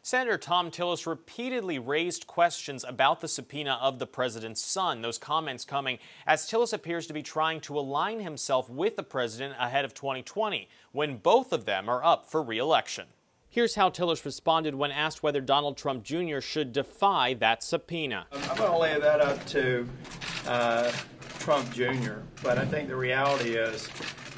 Senator Tom Tillis repeatedly raised questions about the subpoena of the president's son. Those comments coming as Tillis appears to be trying to align himself with the president ahead of 2020, when both of them are up for re-election. Here's how Tillis responded when asked whether Donald Trump Jr. should defy that subpoena. I'm going to lay that up to Trump Jr., but I think the reality is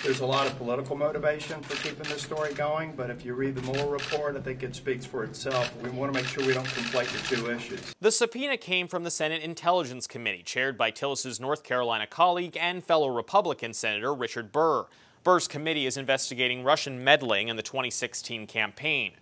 there's a lot of political motivation for keeping this story going, but if you read the Mueller report, I think it speaks for itself. We want to make sure we don't conflate the two issues. The subpoena came from the Senate Intelligence Committee, chaired by Tillis's North Carolina colleague and fellow Republican Senator Richard Burr. Burr's committee is investigating Russian meddling in the 2016 campaign.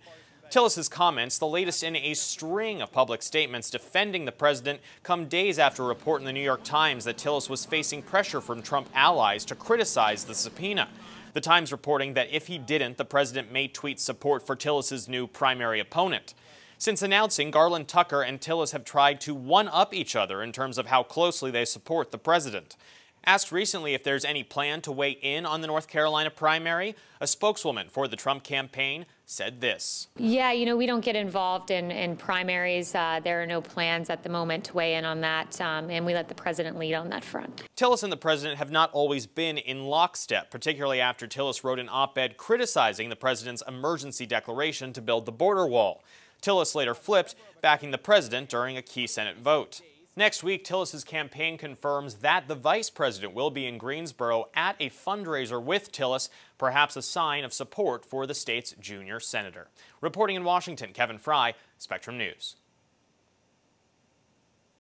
Tillis's comments, the latest in a string of public statements defending the president, come days after a report in the New York Times that Tillis was facing pressure from Trump allies to criticize the subpoena. The Times reporting that if he didn't, the president may tweet support for Tillis's new primary opponent. Since announcing, Garland Tucker and Tillis have tried to one-up each other in terms of how closely they support the president. Asked recently if there's any plan to weigh in on the North Carolina primary, a spokeswoman for the Trump campaign said this. Yeah, we don't get involved in primaries. There are no plans at the moment to weigh in on that, and we let the president lead on that front. Tillis and the president have not always been in lockstep, particularly after Tillis wrote an op-ed criticizing the president's emergency declaration to build the border wall. Tillis later flipped, backing the president during a key Senate vote. Next week, Tillis's campaign confirms that the vice president will be in Greensboro at a fundraiser with Tillis, perhaps a sign of support for the state's junior senator. Reporting in Washington, Kevin Frey, Spectrum News.